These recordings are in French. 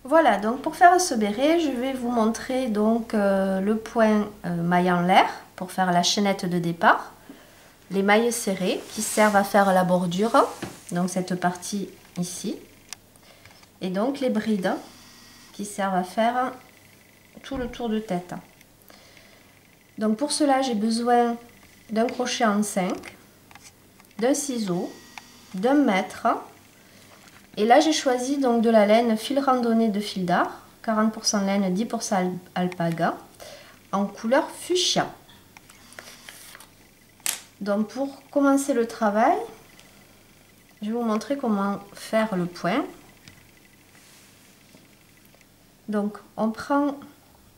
Voilà, donc pour faire ce béret, je vais vous montrer donc le point maille en l'air pour faire la chaînette de départ, les mailles serrées qui servent à faire la bordure, donc cette partie ici, et donc les brides qui servent à faire tout le tour de tête. Donc pour cela, j'ai besoin d'un crochet en 5, d'un ciseau, d'un mètre. Et là, j'ai choisi donc de la laine fil randonnée de fil d'art, 40% laine, 10% alpaga, en couleur fuchsia. Donc pour commencer le travail, je vais vous montrer comment faire le point. Donc on prend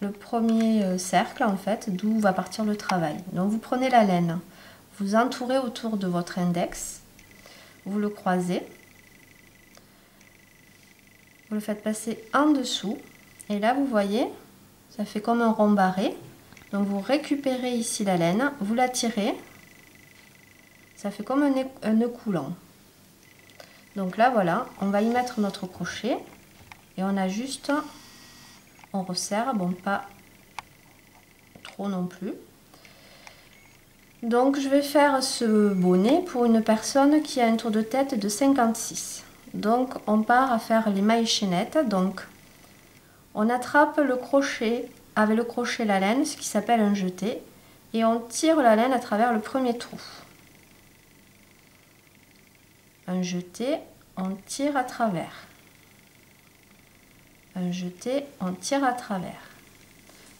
le premier cercle en fait, d'où va partir le travail. Donc vous prenez la laine, vous entourez autour de votre index, vous le croisez. Vous le faites passer en dessous et là vous voyez ça fait comme un rond barré, donc vous récupérez ici la laine, vous la tirez, ça fait comme un nœud coulant. Donc là voilà, on va y mettre notre crochet et on ajuste, on resserre, bon pas trop non plus. Donc je vais faire ce bonnet pour une personne qui a un tour de tête de 56. Donc on part à faire les mailles chaînettes. Donc on attrape le crochet avec le crochet la laine, ce qui s'appelle un jeté, et on tire la laine à travers le premier trou. Un jeté, on tire à travers. Un jeté, on tire à travers.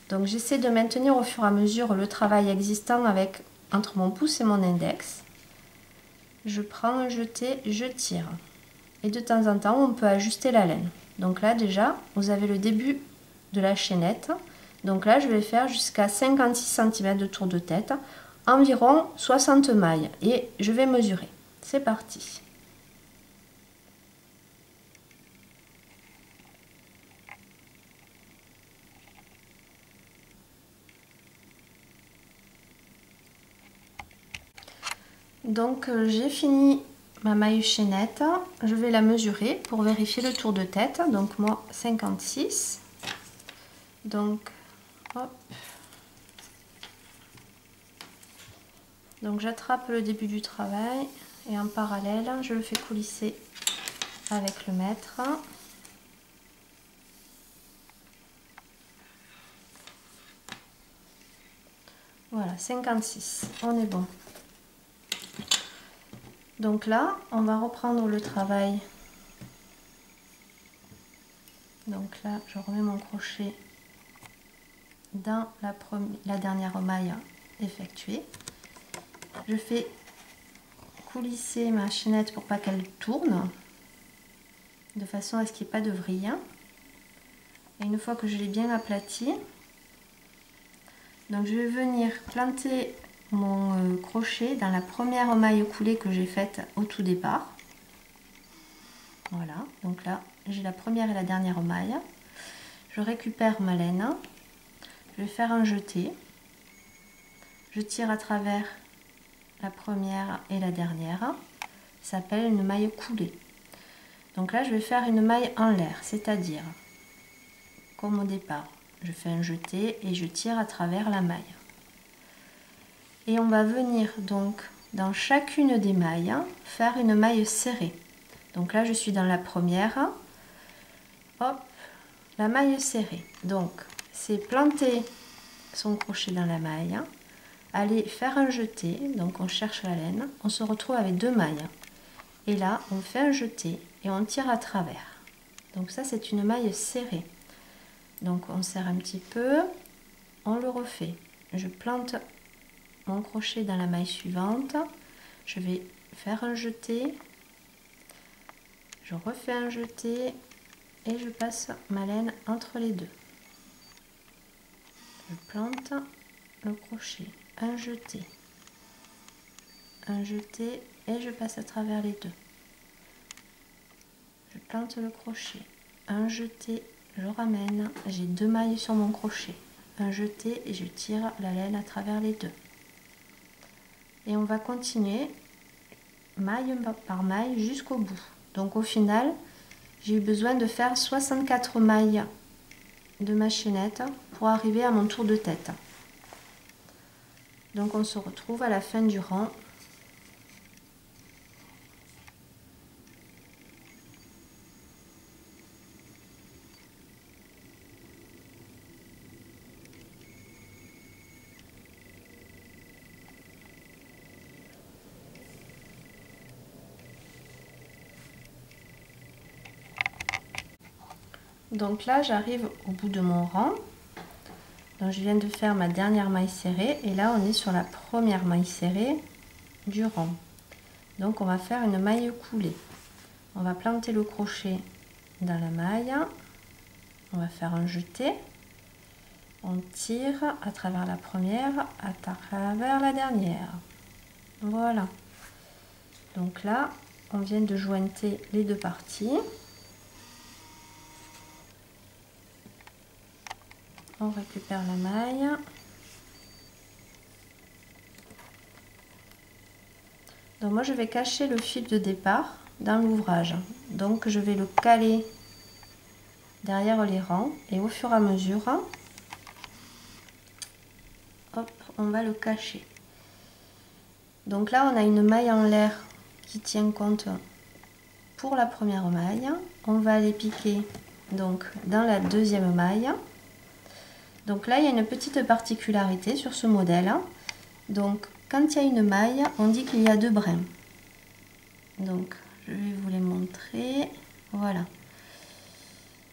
Donc j'essaie de maintenir au fur et à mesure le travail existant avec entre mon pouce et mon index. Je prends un jeté, je tire. Et de temps en temps, on peut ajuster la laine. Donc là déjà, vous avez le début de la chaînette. Donc là, je vais faire jusqu'à 56 cm de tour de tête, environ 60 mailles. Et je vais mesurer. C'est parti. Donc j'ai fini ma maille chaînette, je vais la mesurer pour vérifier le tour de tête. Donc moi 56. Donc hop. Donc j'attrape le début du travail et en parallèle je le fais coulisser avec le mètre. Voilà, 56, on est bon. Donc là, on va reprendre le travail. Donc là, je remets mon crochet dans la dernière maille effectuée. Je fais coulisser ma chaînette pour pas qu'elle tourne, de façon à ce qu'il n'y ait pas de vrille. Et une fois que je l'ai bien aplati, donc je vais venir planter mon crochet dans la première maille coulée que j'ai faite au tout départ. Voilà, donc là j'ai la première et la dernière maille. Je récupère ma laine, je vais faire un jeté, je tire à travers la première et la dernière, ça s'appelle une maille coulée. Donc là je vais faire une maille en l'air, c'est-à-dire comme au départ, je fais un jeté et je tire à travers la maille. Et on va venir donc dans chacune des mailles faire une maille serrée. Donc là je suis dans la première, hop, la maille serrée. Donc c'est planter son crochet dans la maille, aller faire un jeté, donc on cherche la laine, on se retrouve avec deux mailles. Et là on fait un jeté et on tire à travers. Donc ça c'est une maille serrée. Donc on serre un petit peu, on le refait. Je plante mon crochet dans la maille suivante, je vais faire un jeté, je refais un jeté et je passe ma laine entre les deux. Je plante le crochet, un jeté et je passe à travers les deux. Je plante le crochet, un jeté, je ramène, j'ai deux mailles sur mon crochet, un jeté et je tire la laine à travers les deux. Et on va continuer maille par maille jusqu'au bout. Donc au final, j'ai eu besoin de faire 64 mailles de ma chaînette pour arriver à mon tour de tête. Donc on se retrouve à la fin du rang. Donc là, j'arrive au bout de mon rang. Donc je viens de faire ma dernière maille serrée et là on est sur la première maille serrée du rang. Donc on va faire une maille coulée. On va planter le crochet dans la maille. On va faire un jeté. On tire à travers la première, à travers la dernière. Voilà. Donc là, on vient de jointer les deux parties. On récupère la maille. Donc moi je vais cacher le fil de départ dans l'ouvrage. Donc je vais le caler derrière les rangs et au fur et à mesure, hop, on va le cacher. Donc là on a une maille en l'air qui tient compte pour la première maille. On va aller piquer donc dans la deuxième maille. Donc là il y a une petite particularité sur ce modèle. Donc quand il y a une maille, on dit qu'il y a deux brins. Donc je vais vous les montrer. Voilà.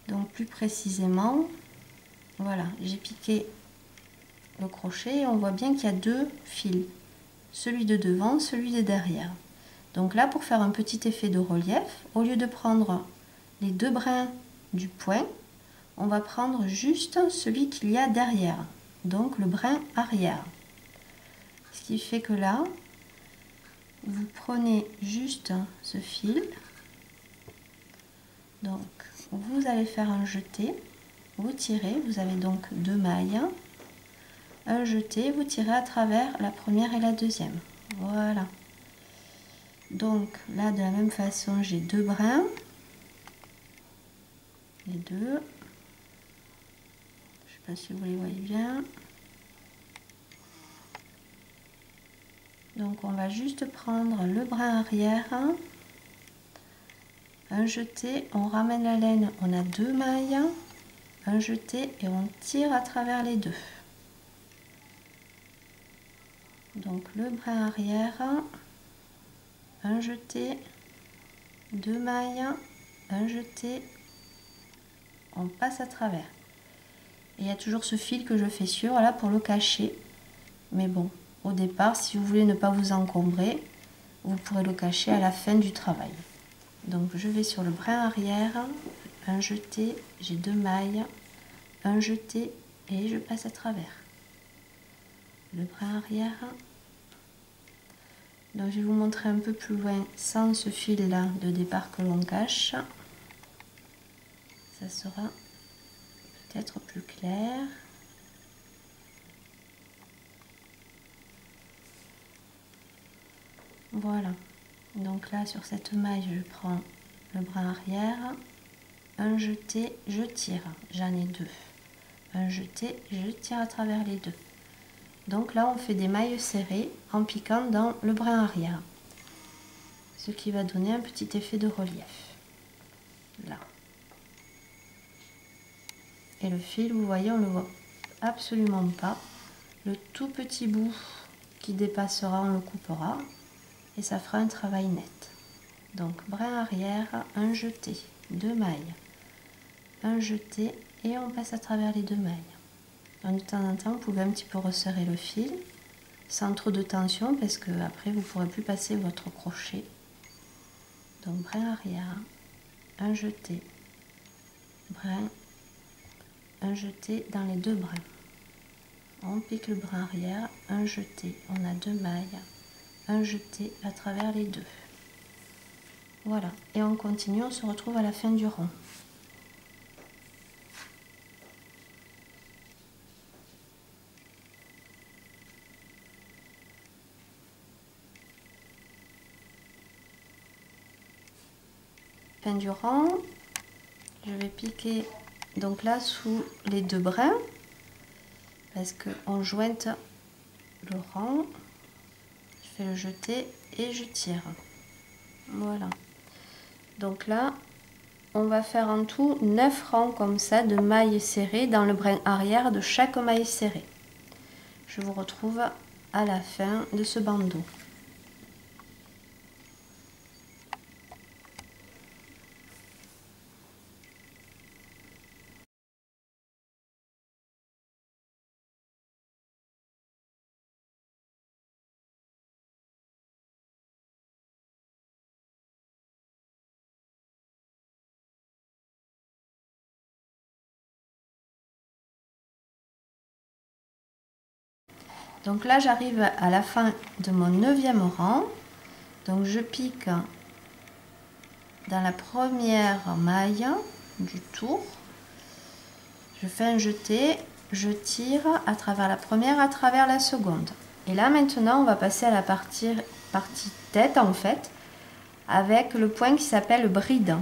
Donc plus précisément, voilà, j'ai piqué le crochet et on voit bien qu'il y a deux fils. Celui de devant, celui de derrière. Donc là, pour faire un petit effet de relief, au lieu de prendre les deux brins du point, on va prendre juste celui qu'il y a derrière. Donc le brin arrière. Ce qui fait que là, vous prenez juste ce fil. Donc vous allez faire un jeté, vous tirez, vous avez donc deux mailles, un jeté, vous tirez à travers la première et la deuxième. Voilà. Donc là de la même façon j'ai deux brins, les deux. Je sais pas si vous les voyez bien. Donc on va juste prendre le brin arrière, un jeté, on ramène la laine, on a deux mailles, un jeté et on tire à travers les deux. Donc le brin arrière, un jeté, deux mailles, un jeté, on passe à travers. Et il y a toujours ce fil que je fais sur là pour le cacher. Mais bon, au départ, si vous voulez ne pas vous encombrer, vous pourrez le cacher à la fin du travail. Donc je vais sur le brin arrière, un jeté, j'ai deux mailles, un jeté et je passe à travers. Le brin arrière. Donc je vais vous montrer un peu plus loin sans ce fil là de départ que l'on cache. Ça sera peut-être plus clair. Voilà. Donc là sur cette maille je prends le brin arrière, un jeté, je tire. J'en ai deux. Un jeté, je tire à travers les deux. Donc là on fait des mailles serrées en piquant dans le brin arrière. Ce qui va donner un petit effet de relief. Là. Et le fil, vous voyez, on ne le voit absolument pas. Le tout petit bout qui dépassera, on le coupera. Et ça fera un travail net. Donc brin arrière, un jeté, deux mailles, un jeté et on passe à travers les deux mailles. Donc, de temps en temps, vous pouvez un petit peu resserrer le fil sans trop de tension parce que après vous ne pourrez plus passer votre crochet. Donc brin arrière, un jeté, brin, un jeté dans les deux brins. On pique le brin arrière, un jeté, on a deux mailles, un jeté à travers les deux. Voilà, et on continue, on se retrouve à la fin du rang. fin du rang, je vais piquer donc là sous les 2 brins parce qu'on jointe le rang. Je fais le jeté et je tire. Voilà. Donc là, on va faire en tout 9 rangs comme ça de mailles serrées dans le brin arrière de chaque maille serrée. Je vous retrouve à la fin de ce bandeau. Donc là, j'arrive à la fin de mon 9e rang. Donc je pique dans la première maille du tour. Je fais un jeté, je tire à travers la première, à travers la seconde. Et là maintenant, on va passer à la partie tête en fait, avec le point qui s'appelle bride.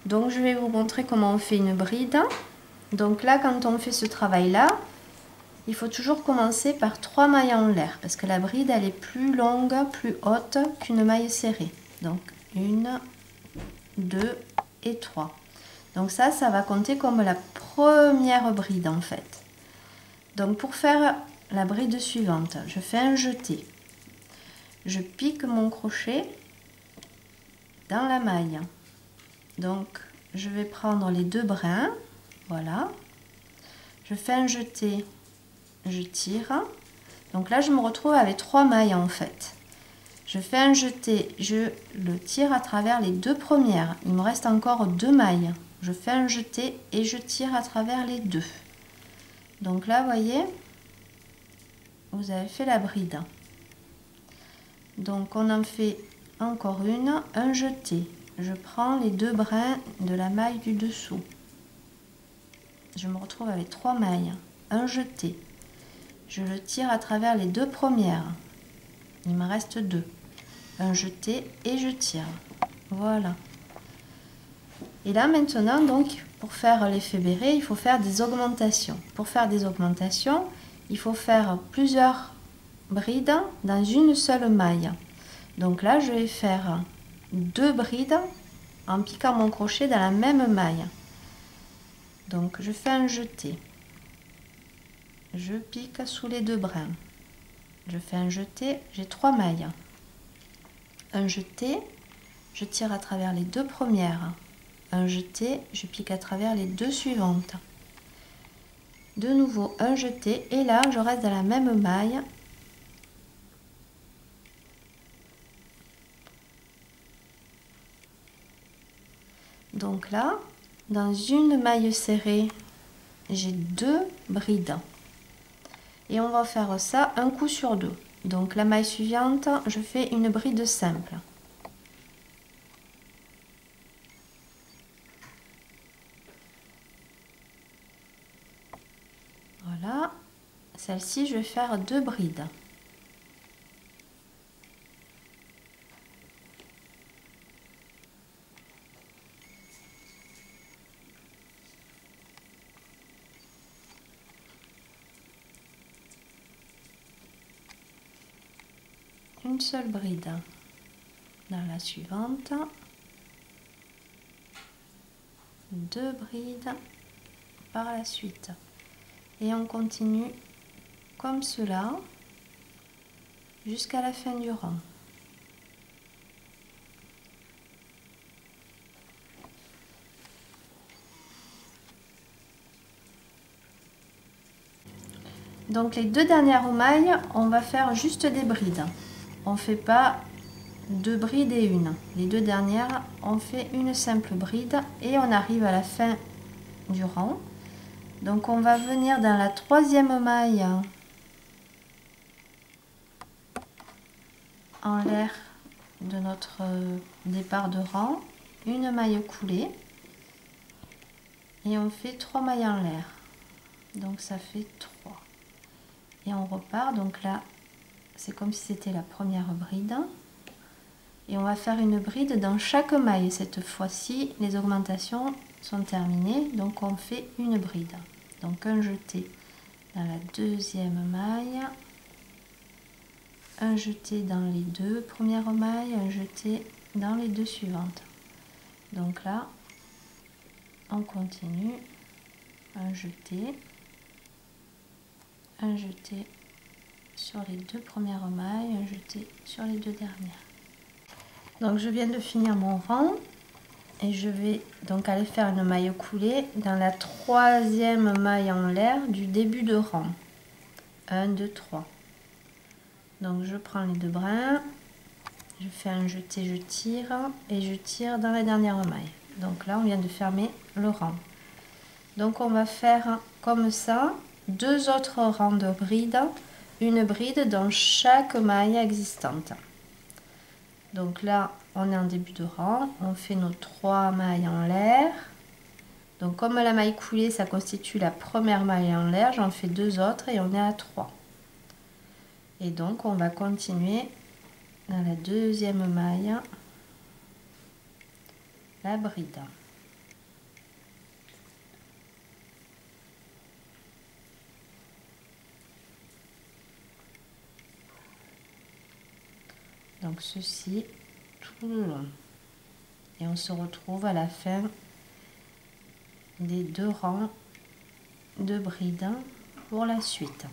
Donc je vais vous montrer comment on fait une bride. Donc là, quand on fait ce travail-là, il faut toujours commencer par 3 mailles en l'air parce que la bride elle est plus longue, plus haute qu'une maille serrée. Donc 1, 2 et 3. Donc ça va compter comme la première bride en fait. Donc pour faire la bride suivante, je fais un jeté. Je pique mon crochet dans la maille. Donc je vais prendre les 2 brins, voilà. Je fais un jeté. Je tire, donc là je me retrouve avec 3 mailles en fait. Je fais un jeté, je le tire à travers les 2 premières, il me reste encore 2 mailles. Je fais un jeté et je tire à travers les 2. Donc là vous voyez, vous avez fait la bride. Donc on en fait encore une, un jeté. Je prends les 2 brins de la maille du dessous. Je me retrouve avec 3 mailles, un jeté. Je le tire à travers les 2 premières. Il me reste 2. Un jeté et je tire. Voilà. Et là maintenant, donc, pour faire l'effet béret, il faut faire des augmentations. Pour faire des augmentations, il faut faire plusieurs brides dans une seule maille. Donc là, je vais faire 2 brides en piquant mon crochet dans la même maille. Donc je fais un jeté. Je pique sous les 2 brins. Je fais un jeté, j'ai 3 mailles. Un jeté, je tire à travers les 2 premières. Un jeté, je pique à travers les 2 suivantes. De nouveau un jeté et là je reste dans la même maille. Donc là, dans une maille serrée, j'ai 2 brides. Et on va faire ça un coup sur 2. Donc la maille suivante, je fais une bride simple. Voilà. Celle-ci, je vais faire 2 brides. Une seule bride dans la suivante, 2 brides par la suite et on continue comme cela jusqu'à la fin du rang. Donc les 2 dernières mailles, on va faire juste des brides. On fait pas 2 brides et une. Les 2 dernières, on fait une simple bride et on arrive à la fin du rang. Donc on va venir dans la 3e maille en l'air de notre départ de rang, une maille coulée et on fait 3 mailles en l'air. Donc ça fait 3. Et on repart, donc là c'est comme si c'était la première bride. Et on va faire une bride dans chaque maille. Cette fois-ci, les augmentations sont terminées, donc on fait une bride. Donc un jeté dans la deuxième maille, un jeté dans les deux premières mailles, un jeté dans les deux suivantes. Donc là, on continue, un jeté sur les deux premières mailles, un jeté sur les deux dernières. Donc je viens de finir mon rang et je vais donc aller faire une maille coulée dans la troisième maille en l'air du début de rang. 1, 2, 3. Donc je prends les deux brins, je fais un jeté, je tire et je tire dans la dernière maille. Donc là on vient de fermer le rang. Donc on va faire comme ça 2 autres rangs de bride, une bride dans chaque maille existante. Donc là on est en début de rang, on fait nos 3 mailles en l'air. Donc comme la maille coulée ça constitue la première maille en l'air, j'en fais 2 autres et on est à 3. Et donc on va continuer dans la deuxième maille la bride. Donc ceci tout le long. Et on se retrouve à la fin des 2 rangs de bride pour la suite.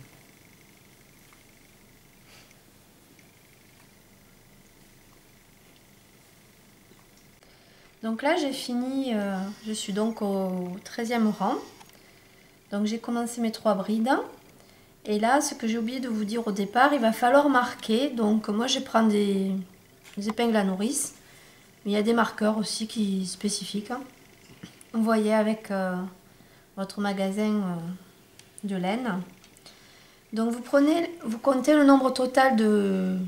Donc là j'ai fini, je suis donc au 13e rang. Donc j'ai commencé mes 3 brides. Et là, ce que j'ai oublié de vous dire au départ, il va falloir marquer. Donc moi je prends des épingles à nourrice. Mais il y a des marqueurs aussi qui spécifiques. Vous voyez avec votre magasin de laine. Donc vous comptez le nombre total de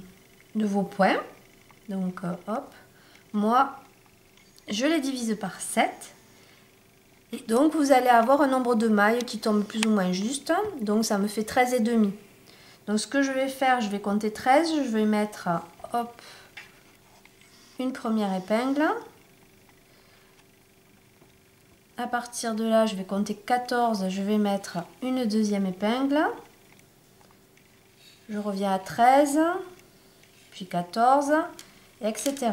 vos points. Donc hop, moi je les divise par 7. Et donc vous allez avoir un nombre de mailles qui tombe plus ou moins juste. Donc ça me fait 13 et demi. Donc ce que je vais faire, je vais compter 13. Je vais mettre hop, une première épingle. À partir de là, je vais compter 14. Je vais mettre une deuxième épingle. Je reviens à 13, puis 14, etc.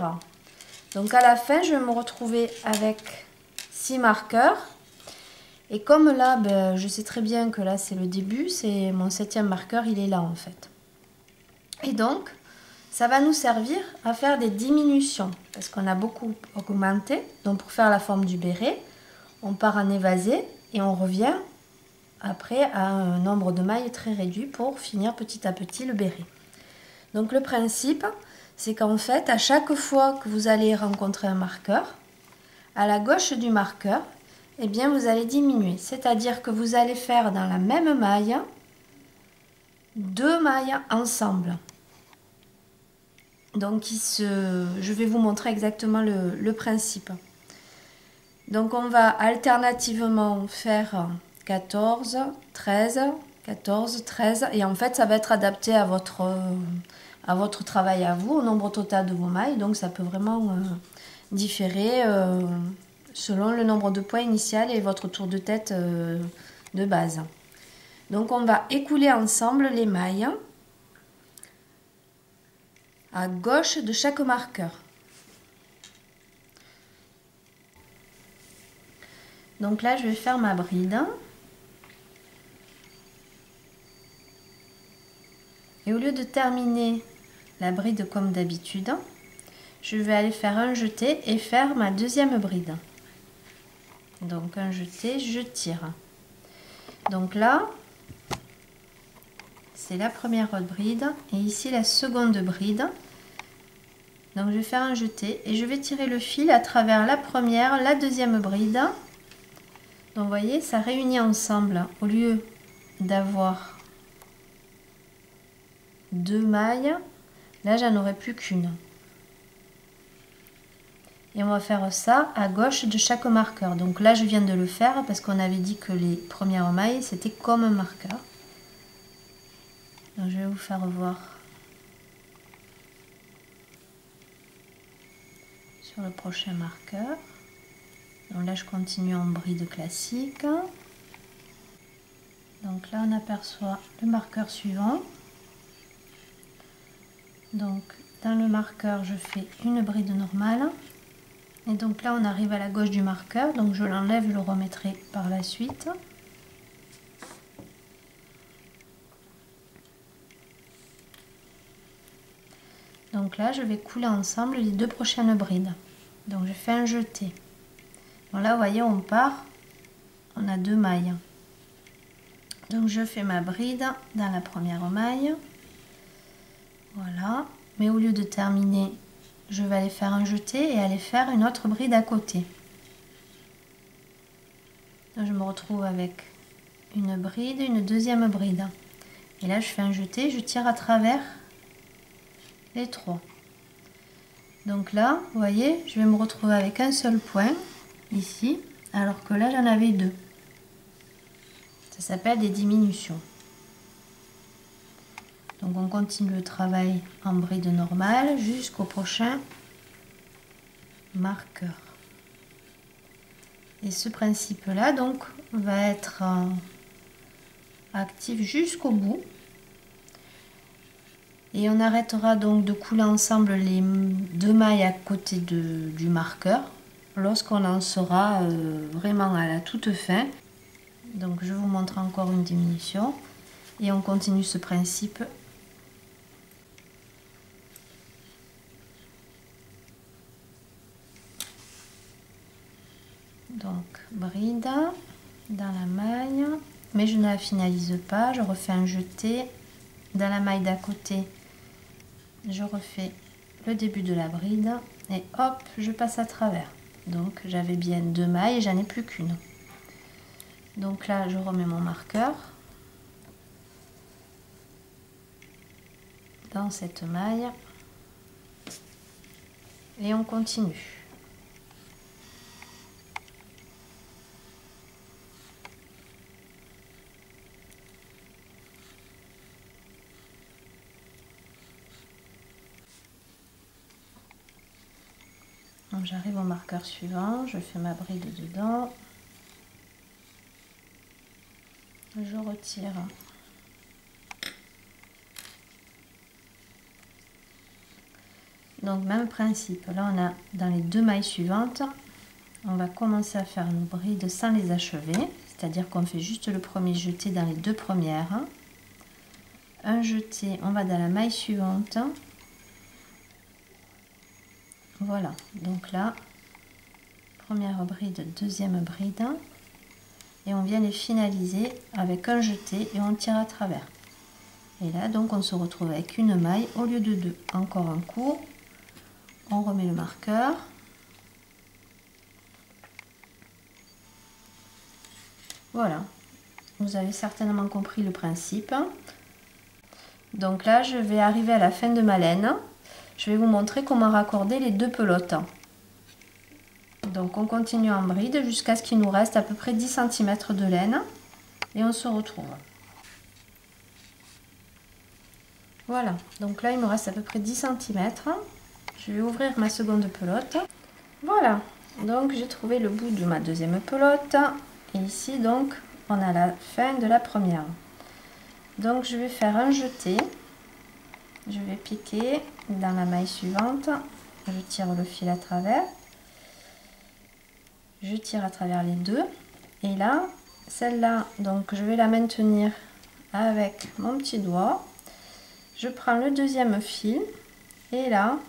Donc à la fin, je vais me retrouver avec 6 marqueurs. Et comme là, ben, je sais très bien que là c'est le début, c'est mon 7e marqueur, il est là en fait. Et donc, ça va nous servir à faire des diminutions, parce qu'on a beaucoup augmenté. Donc pour faire la forme du béret, on part en évasé et on revient après à un nombre de mailles très réduit pour finir petit à petit le béret. Donc le principe, c'est qu'en fait, à chaque fois que vous allez rencontrer un marqueur, à la gauche du marqueur, eh bien vous allez diminuer. C'est-à-dire que vous allez faire dans la même maille 2 mailles ensemble. Donc je vais vous montrer exactement le principe. Donc on va alternativement faire 14, 13, 14, 13 et en fait ça va être adapté à votre travail à vous, au nombre total de vos mailles. Donc ça peut vraiment différer selon le nombre de points initial et votre tour de tête de base. Donc on va écouler ensemble les mailles à gauche de chaque marqueur. Donc là je vais faire ma bride. Et au lieu de terminer la bride comme d'habitude, je vais aller faire un jeté et faire ma deuxième bride. Donc un jeté, je tire. Donc là, c'est la première bride et ici la seconde bride. Donc je vais faire un jeté et je vais tirer le fil à travers la première, la deuxième bride. Donc vous voyez, ça réunit ensemble au lieu d'avoir 2 mailles, là j'en aurai plus qu'une. Et on va faire ça à gauche de chaque marqueur. Donc là je viens de le faire parce qu'on avait dit que les premières mailles c'était comme un marqueur. Donc je vais vous faire voir. sur le prochain marqueur. Donc là je continue en bride classique. Donc là on aperçoit le marqueur suivant. Donc dans le marqueur je fais une bride normale. Et donc là on arrive à la gauche du marqueur, donc je l'enlève, je le remettrai par la suite. Donc là je vais couler ensemble les deux prochaines brides. Donc je fais un jeté. Donc là vous voyez on part, on a 2 mailles. Donc je fais ma bride dans la première maille. Voilà, mais au lieu de terminer, je vais aller faire un jeté et aller faire une autre bride à côté. Donc je me retrouve avec une bride, une deuxième bride. Et là je fais un jeté, je tire à travers les 3. Donc là, vous voyez, je vais me retrouver avec un seul point ici, alors que là j'en avais 2. Ça s'appelle des diminutions. Donc on continue le travail en bride normale jusqu'au prochain marqueur. Et ce principe là donc va être actif jusqu'au bout. Et on arrêtera donc de couler ensemble les 2 mailles à côté du marqueur lorsqu'on en sera vraiment à la toute fin. Donc je vous montre encore une diminution et on continue ce principe. Donc bride dans la maille, mais je ne la finalise pas, je refais un jeté dans la maille d'à côté, je refais le début de la bride et hop, je passe à travers. Donc j'avais bien 2 mailles et j'en ai plus qu'une. Donc là je remets mon marqueur dans cette maille et on continue. J'arrive au marqueur suivant, je fais ma bride dedans, je retire. Donc même principe, là on a dans les 2 mailles suivantes, on va commencer à faire nos brides sans les achever, c'est-à-dire qu'on fait juste le premier jeté dans les 2 premières. Un jeté, on va dans la maille suivante. Voilà, donc là, première bride, deuxième bride, et on vient les finaliser avec un jeté et on tire à travers. Et là, donc, on se retrouve avec une maille au lieu de 2. Encore un coup, on remet le marqueur. Voilà, vous avez certainement compris le principe. Donc là, je vais arriver à la fin de ma laine. Je vais vous montrer comment raccorder les 2 pelotes. Donc on continue en bride jusqu'à ce qu'il nous reste à peu près 10 cm de laine. Et on se retrouve. Voilà, donc là il me reste à peu près 10 cm. Je vais ouvrir ma seconde pelote. Voilà, donc j'ai trouvé le bout de ma deuxième pelote. Et ici donc on a la fin de la première. Donc je vais faire un jeté. Je vais piquer dans la maille suivante, je tire le fil à travers, je tire à travers les 2 et là, celle-là, donc je vais la maintenir avec mon petit doigt, je prends le deuxième fil et là,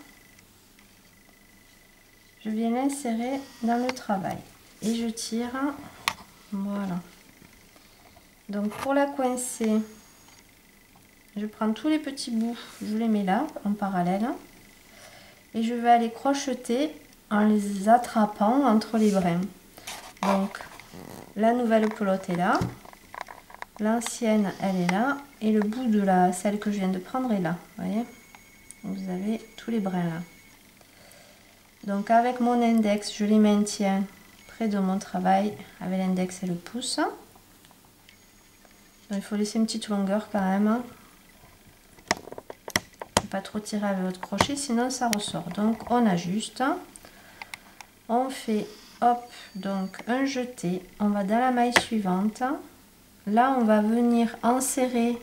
je viens l'insérer dans le travail et je tire, voilà. Donc pour la coincer, je prends tous les petits bouts, je les mets là en parallèle et je vais aller crocheter en les attrapant entre les brins. Donc la nouvelle pelote est là, l'ancienne elle est là et le bout de celle que je viens de prendre est là. Voyez, vous avez tous les brins là. Donc avec mon index, je les maintiens près de mon travail avec l'index et le pouce. Donc, il faut laisser une petite longueur quand même. Pas trop tirer avec votre crochet sinon ça ressort, donc on ajuste, On fait, hop, donc un jeté. On va dans la maille suivante. Là, on va venir enserrer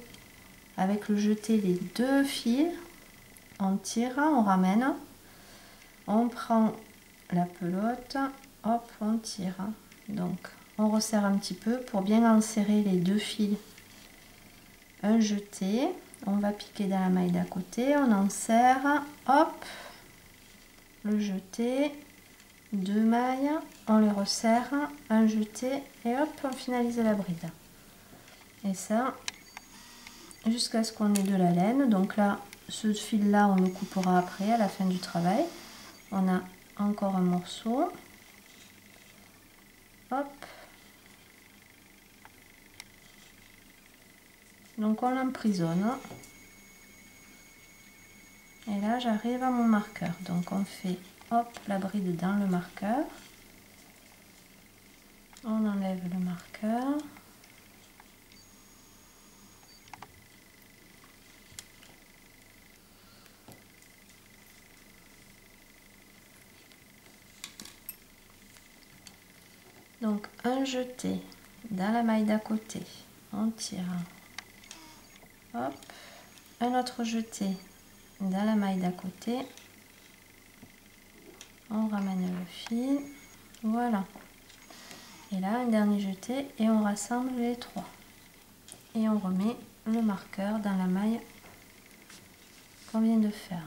avec le jeté les 2 fils. On tire, on ramène. On prend la pelote, hop, on tire. Donc, on resserre un petit peu pour bien enserrer les 2 fils. Un jeté, on va piquer dans la maille d'à côté, on enserre, hop, le jeté, 2 mailles, on les resserre, un jeté et hop, on finalise la bride. Et ça, jusqu'à ce qu'on ait de la laine. Donc là, ce fil là, on le coupera après à la fin du travail. On a encore un morceau, hop. Donc on l'emprisonne. Et là, j'arrive à mon marqueur. Donc on fait, hop, la bride dans le marqueur. On enlève le marqueur. Donc un jeté dans la maille d'à côté. On tire. Hop. Un autre jeté dans la maille d'à côté. On ramène le fil. Voilà. Et là, un dernier jeté et on rassemble les 3. Et on remet le marqueur dans la maille qu'on vient de faire.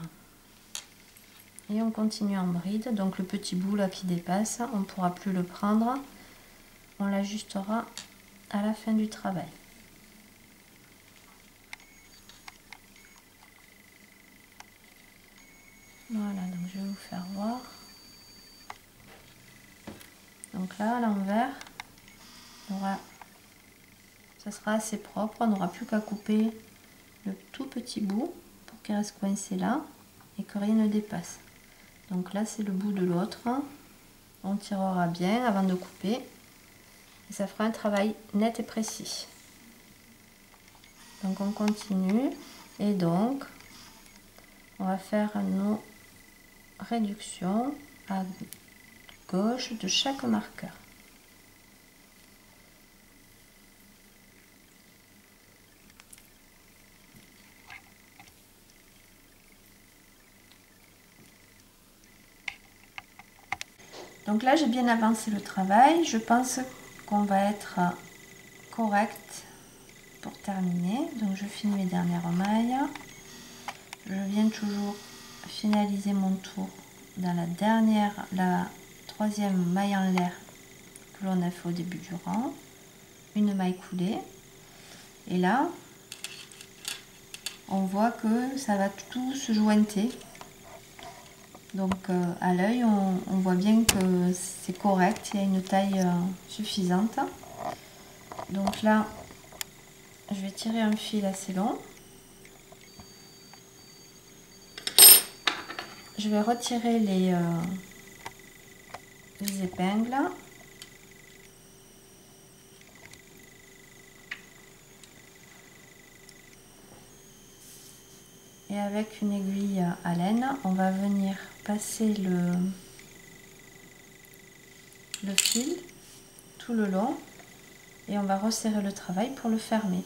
Et on continue en bride. Donc le petit bout là qui dépasse, on ne pourra plus le prendre. On l'ajustera à la fin du travail. Voilà, donc je vais vous faire voir. Donc là, à l'envers, ça sera assez propre. On n'aura plus qu'à couper le tout petit bout pour qu'il reste coincé là et que rien ne dépasse. Donc là, c'est le bout de l'autre. On tirera bien avant de couper. Et ça fera un travail net et précis. Donc on continue. Et donc, on va faire nos réductions à gauche de chaque marqueur. Donc là, j'ai bien avancé le travail. Je pense qu'on va être correct pour terminer. Donc je finis mes dernières mailles. Je viens toujours finaliser mon tour dans la troisième maille en l'air que l'on a fait au début du rang. Une maille coulée. Et là, on voit que ça va tout se jointer. Donc à l'œil, on voit bien que c'est correct, il y a une taille suffisante. Donc là, je vais tirer un fil assez long. Je vais retirer les épingles. Et avec une aiguille à laine, on va venir passer le fil tout le long et on va resserrer le travail pour le fermer.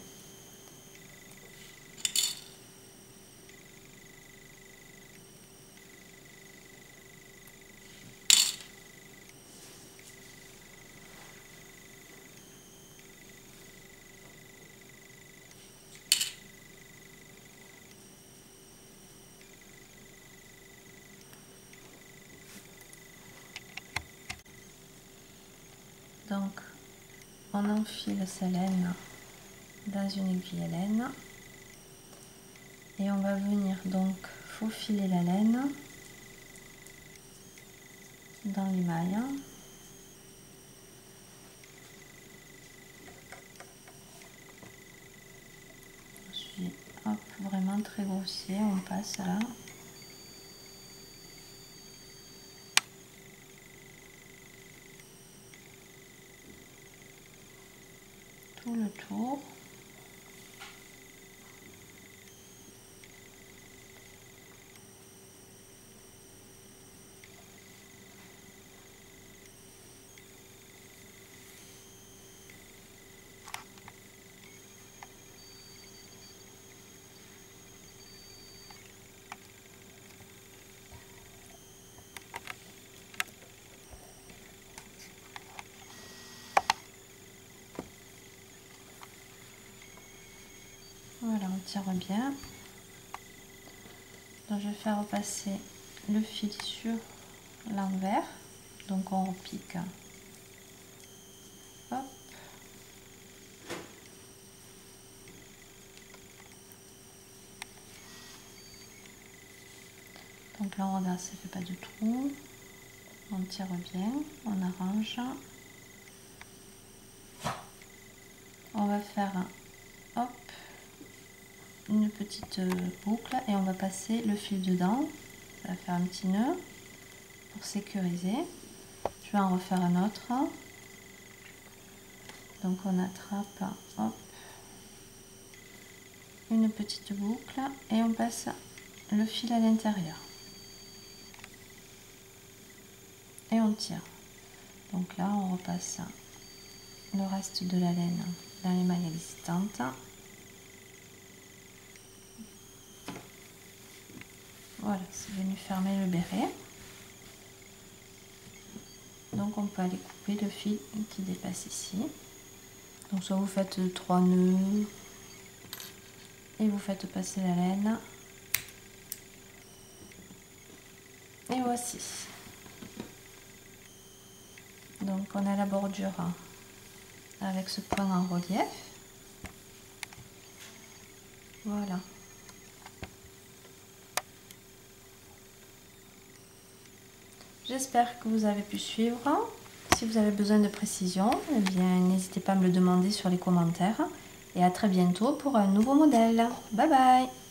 Donc on enfile sa laine dans une aiguille à laine et on va venir donc faufiler la laine dans les mailles. Ensuite, hop, vraiment très grossier, on passe là. Tout le tour. tire bien. Donc je vais faire repasser le fil sur l'envers, donc on repique. Hop. Donc là on regarde, ça fait pas de trou, on tire bien, on arrange. On va faire hop, une petite boucle et on va passer le fil dedans. Ça va faire un petit nœud pour sécuriser. Je vais en refaire un autre. Donc on attrape, hop, une petite boucle et on passe le fil à l'intérieur. Et on tire. Donc là on repasse le reste de la laine dans les mailles existantes. Voilà, c'est venu fermer le béret. Donc on peut aller couper le fil qui dépasse ici. Donc soit vous faites 3 nœuds et vous faites passer la laine. Et voici. Donc on a la bordure avec ce point en relief. Voilà. J'espère que vous avez pu suivre. Si vous avez besoin de précision, eh bien n'hésitez pas à me le demander sur les commentaires. Et à très bientôt pour un nouveau modèle. Bye bye!